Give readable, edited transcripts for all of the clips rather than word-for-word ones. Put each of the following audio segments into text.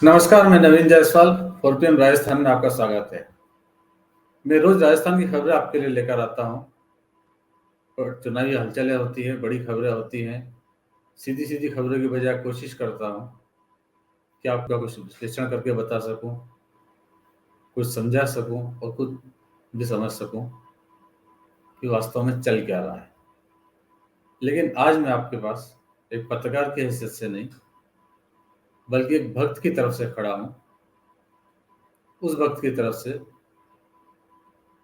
नमस्कार, मैं नवीन जायसवाल 4PM राजस्थान में आपका स्वागत है। मैं रोज राजस्थान की खबरें आपके लिए लेकर आता हूं और चुनावी हलचलें होती हैं, बड़ी खबरें होती हैं। सीधी खबरों की बजाय कोशिश करता हूं कि आपका कुछ विश्लेषण करके बता सकूं, कुछ समझा सकूं और कुछ भी समझ सकूं कि वास्तव में चल क्या रहा है। लेकिन आज मैं आपके पास एक पत्रकार की हैसियत से नहीं, बल्कि एक भक्त की तरफ से खड़ा हूं। उस भक्त की तरफ से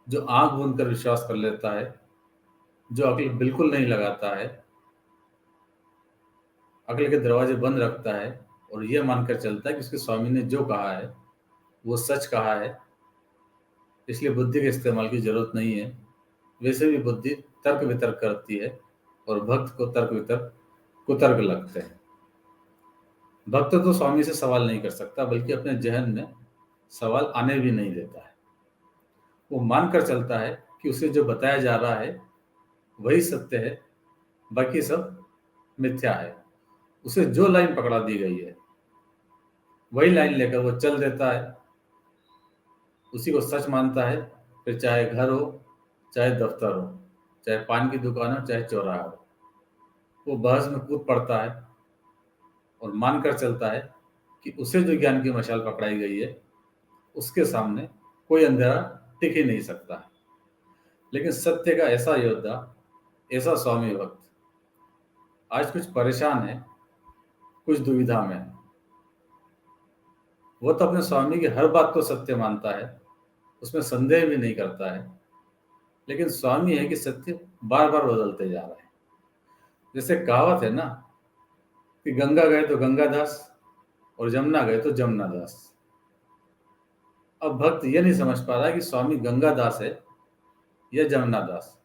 जो आंख मूंद कर विश्वास कर लेता है, जो अकल बिल्कुल नहीं लगाता है, अकल के दरवाजे बंद रखता है और यह मानकर चलता है कि उसके स्वामी ने जो कहा है वो सच कहा है, इसलिए बुद्धि के इस्तेमाल की जरूरत नहीं है। वैसे भी बुद्धि तर्क वितर्क करती है और भक्त को तर्क वितर्क कुतर्क लगते हैं। भक्त तो स्वामी से सवाल नहीं कर सकता, बल्कि अपने जहन में सवाल आने भी नहीं देता है। वो मानकर चलता है कि उसे जो बताया जा रहा है वही सत्य है, बाकी सब मिथ्या है। उसे जो लाइन पकड़ा दी गई है वही लाइन लेकर वो चल देता है, उसी को सच मानता है। फिर चाहे घर हो, चाहे दफ्तर हो, चाहे पान की दुकान हो, चाहे चौराहा हो, वो बहस में कूद पड़ता है और मानकर चलता है कि उसे जो ज्ञान की मशाल पकड़ाई गई है उसके सामने कोई अंधेरा टिक ही नहीं सकता। लेकिन सत्य का ऐसा योद्धा, ऐसा स्वामी भक्त आज कुछ परेशान है, कुछ दुविधा में है। वो तो अपने स्वामी की हर बात को सत्य मानता है, उसमें संदेह भी नहीं करता है, लेकिन स्वामी है कि सत्य बार बार बदलते जा रहा है। जैसे कहावत है ना कि गंगा गए तो गंगादास और जमुना गए तो जमुनादास। अब भक्त ये नहीं समझ पा रहा है कि स्वामी गंगादास है या जमुनादास,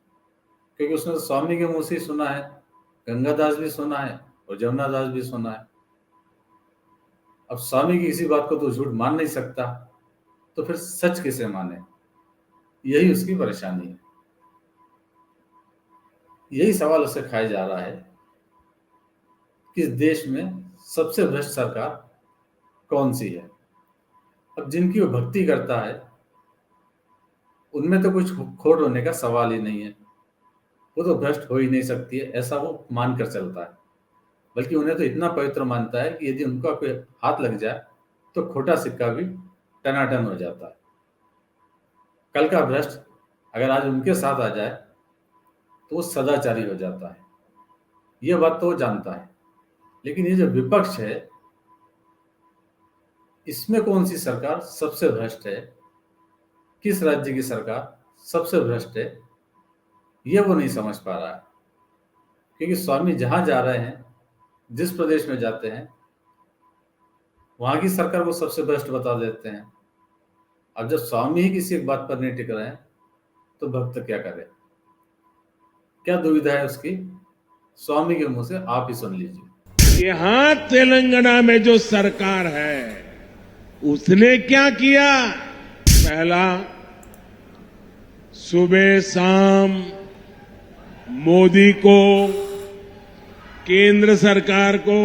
क्योंकि उसने तो स्वामी के मुंह से ही सुना है, गंगादास भी सुना है और जमुनादास भी सुना है। अब स्वामी की किसी बात को तो झूठ मान नहीं सकता, तो फिर सच किसे माने? यही उसकी परेशानी है। यही सवाल उसे खाया जा रहा है कि इस देश में सबसे भ्रष्ट सरकार कौन सी है। अब जिनकी वो भक्ति करता है उनमें तो कुछ खोट होने का सवाल ही नहीं है, वो तो भ्रष्ट हो ही नहीं सकती है, ऐसा वो मानकर चलता है। बल्कि उन्हें तो इतना पवित्र मानता है कि यदि उनका कोई हाथ लग जाए तो खोटा सिक्का भी टनाटन हो जाता है। कल का भ्रष्ट अगर आज उनके साथ आ जाए तो वो सदाचारी हो जाता है। यह बात तो वो जानता है। लेकिन ये जो विपक्ष है, इसमें कौन सी सरकार सबसे भ्रष्ट है, किस राज्य की सरकार सबसे भ्रष्ट है, यह वो नहीं समझ पा रहा है। क्योंकि स्वामी जहां जा रहे हैं, जिस प्रदेश में जाते हैं, वहां की सरकार को सबसे भ्रष्ट बता देते हैं। अब जब स्वामी ही किसी एक बात पर नहीं टिक रहे हैं तो भक्त क्या करे? क्या दुविधा है उसकी? स्वामी के मुंह से आप ही सुन लीजिए। यहां तेलंगाना में जो सरकार है उसने क्या किया? पहला, सुबह शाम मोदी को, केंद्र सरकार को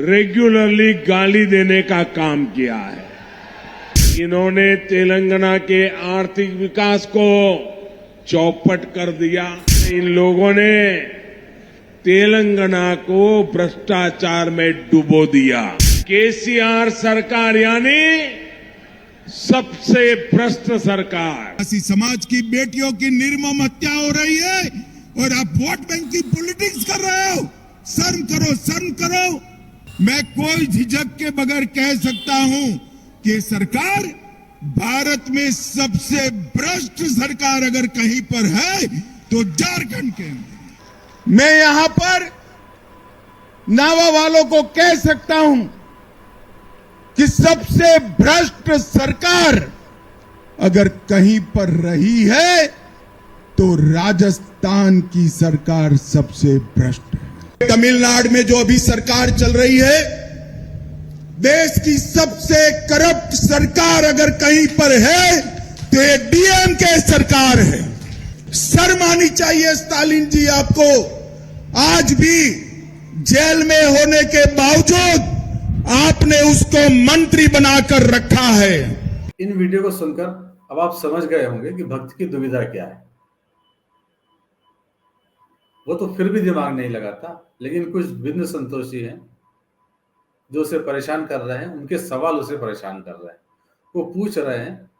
रेगुलरली गाली देने का काम किया है। इन्होंने तेलंगाना के आर्थिक विकास को चौपट कर दिया। इन लोगों ने तेलंगाना को भ्रष्टाचार में डुबो दिया। केसीआर सरकार यानी सबसे भ्रष्ट सरकार। आदिवासी समाज की बेटियों की निर्मम हत्या हो रही है और आप वोट बैंक की पॉलिटिक्स कर रहे हो। शर्म करो, शर्म करो। मैं कोई झिझक के बगैर कह सकता हूं कि सरकार भारत में सबसे भ्रष्ट सरकार अगर कहीं पर है तो झारखंड के अंदर। मैं यहां पर नावा वालों को कह सकता हूं कि सबसे भ्रष्ट सरकार अगर कहीं पर रही है तो राजस्थान की सरकार सबसे भ्रष्ट है। तमिलनाडु में जो अभी सरकार चल रही है, देश की सबसे करप्ट सरकार अगर कहीं पर है तो ये डीएमके सरकार है। शर्म आनी चाहिए स्टालिन जी आपको। आज भी जेल में होने के बावजूद आपने उसको मंत्री बनाकर रखा है। इन वीडियो को सुनकर अब आप समझ गए होंगे कि भक्त की दुविधा क्या है। वो तो फिर भी दिमाग नहीं लगाता, लेकिन कुछ बिंदु संतोषी हैं जो उसे परेशान कर रहे हैं। उनके सवाल उसे परेशान कर रहे हैं। वो पूछ रहे हैं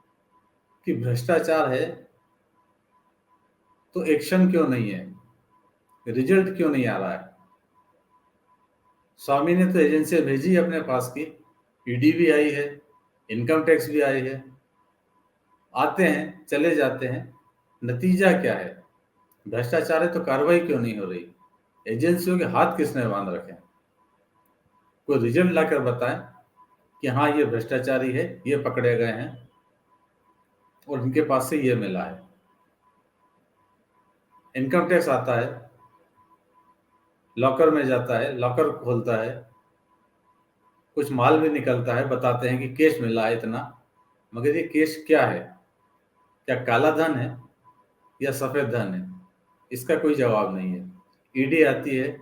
कि भ्रष्टाचार है तो एक्शन क्यों नहीं है, रिजल्ट क्यों नहीं आ रहा है। स्वामी ने तो एजेंसियां भेजी अपने पास की, ईडी भी आई है, इनकम टैक्स भी आई है, आते हैं चले जाते हैं, नतीजा क्या है। भ्रष्टाचार है तो कार्रवाई क्यों नहीं हो रही। एजेंसियों के हाथ किसने बांध रखे हैं। कोई रिजल्ट लाकर बताएं कि हाँ ये भ्रष्टाचारी है, ये पकड़े गए हैं और इनके पास से ये मिला है। इनकम टैक्स आता है, लॉकर में जाता है, लॉकर खोलता है, कुछ माल भी निकलता है, बताते हैं कि कैश मिला है इतना, मगर ये कैश क्या है, क्या काला धन है या सफेद धन है, इसका कोई जवाब नहीं है। ईडी आती है,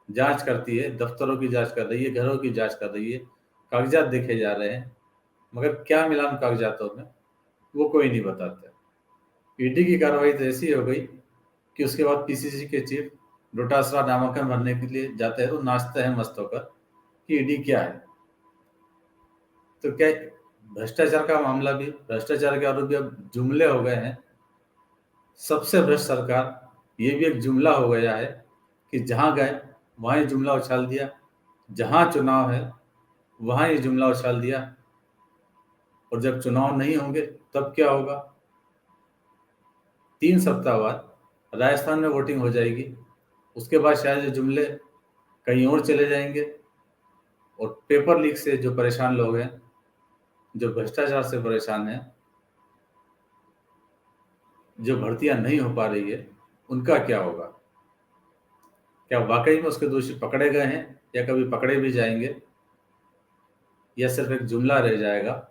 जांच करती है, दफ्तरों की जांच कर रही है, घरों की जांच कर रही है, कागजात देखे जा रहे हैं, मगर क्या मिला उन कागजातों में वो कोई नहीं बताता। ईडी की कार्रवाई तो ऐसी हो गई कि उसके बाद पीसीसी के चीफ डोटासरा नामांकन भरने के लिए जाते हैं तो नाचते हैं मस्त होकर कि ईडी क्या है। तो क्या भ्रष्टाचार का मामला भी, भ्रष्टाचार के आरोप भी अब जुमले हो गए हैं। सबसे भ्रष्ट सरकार ये भी एक जुमला हो गया है कि जहां गए वहां ये जुमला उछाल दिया, जहां चुनाव है वहां ये जुमला उछाल दिया, और जब चुनाव नहीं होंगे तब क्या होगा। 3 सप्ताह बाद राजस्थान में वोटिंग हो जाएगी, उसके बाद शायद ये जुमले कहीं और चले जाएंगे और पेपर लीक से जो परेशान लोग हैं, जो भ्रष्टाचार से परेशान हैं, जो भर्तियां नहीं हो पा रही है, उनका क्या होगा। क्या वाकई में उसके दोषी पकड़े गए हैं या कभी पकड़े भी जाएंगे, या सिर्फ एक जुमला रह जाएगा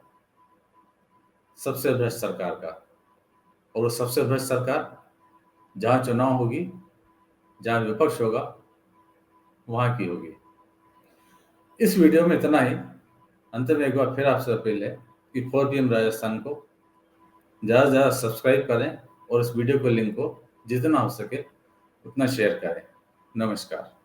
सबसे भ्रष्ट सरकार का। और वो सबसे भ्रष्ट सरकार जहां चुनाव होगी, जहां विपक्ष होगा, वहां की होगी। इस वीडियो में इतना ही। अंत में एक बार फिर आपसे अपील है कि 4 PM राजस्थान को ज़्यादा से ज़्यादा सब्सक्राइब करें और इस वीडियो को लिंक को जितना हो सके उतना शेयर करें। नमस्कार।